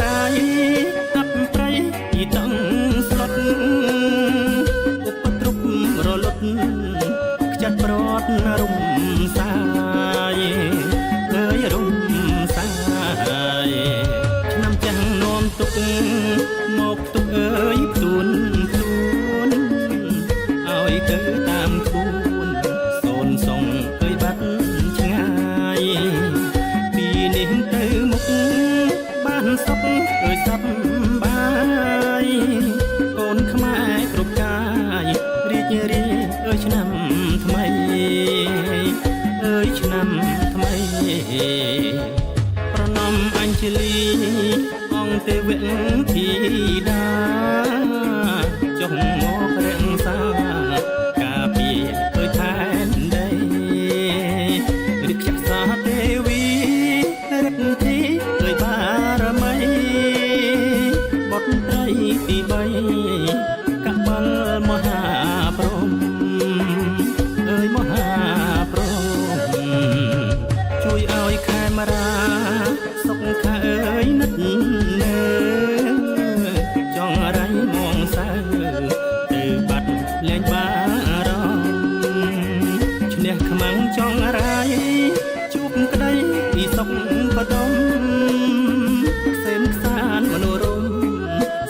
រៃអត់ប្រៃពីតង់ស្លុតឧបទ្រពរលត់ខ្ចាត់ប្រត់រំសាយអើយរំសាយឆ្នាំចាំងនោមទុកមកទុកអើយផ្ទួនឲ្យទៅតាមខ្លួនសូនសងអើយបាត់ឆ្ងាយពីនេះទៅមុខបានសុខអើយសប្បាយកូនខ្មែរគ្រប់កាយរីករាយអើយឆ្នាំថ្មីអើយឆ្នាំថ្មីប្រណំអញ្ជលីអង្គទេវធីតាចុងមករក្សាការពារអើយផែនដីរិទ្ធិសាទេវីរិទ្ធិអើយបារមីបុត្រីទី3កបលមហាព្រំអើយមហាព្រំជួយឲ្យខេមរាសុខខើអើយនិតនៅចង់រៃមងសៅទៅបាត់លែងបារម្ភឈ្នះខ្មាំងចង់រៃជួបក្តីពីសុខបដុំខ្សែមខ្សានមនោរម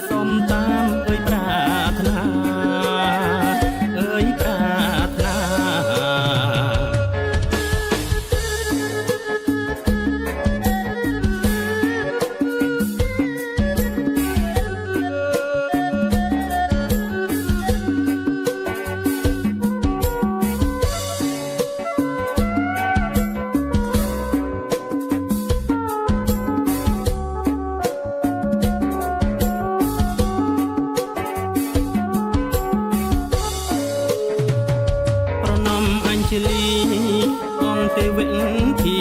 សុំតាមអើយប្រាថ្នាអើយប្រាថ្នាអញ្ជលីអង្គទេវធី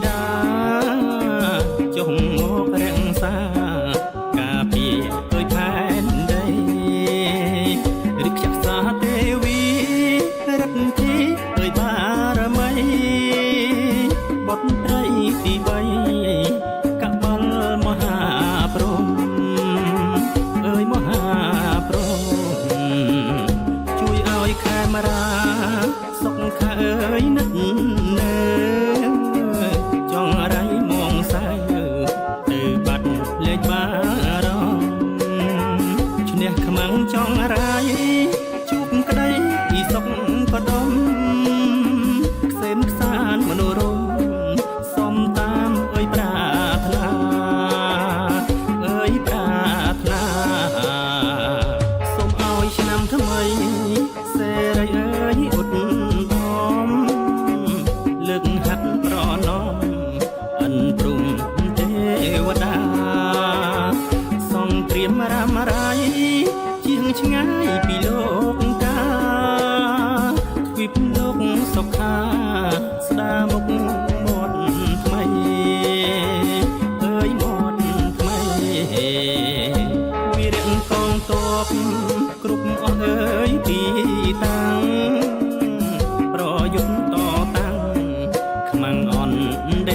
តាចុងមករក្សាការពារអើយផែនដីរិទ្ធិសាទេវីរិទ្ធិអើយបារមីបុត្រីទី3កបលមហាព្រំអើយមហាព្រំជួយឲ្យខេមរាសុខខើអើយនិតនៅចង់រៃមងសៅទៅបាត់លែងបារម្ភឈ្នះខ្មាំងចង់រៃជួបក្តីពីសុខបដុំខ្សែមខ្សានមនោរមសុំតាមអើយប្រាថ្នាអើយប្រាថ្នាសូមឲ្យឆ្នាំថ្មីសេរីអើយឧត្តមលើកហាត់ប្រណមអិនព្រំទេវតាសង្គ្រាមរ៉ាំរ៉ៃជាងឆ្ងាយពីលោកកាទ្វីបលោកសុខាស្ដារមុខមាត់ថ្មីអើយមាត់ថ្មីវីរៈកងទ័ពគ្រប់អស់អើយពីតាំងប្រយុទ្ធតតាំងខ្មាំងអន់ដេ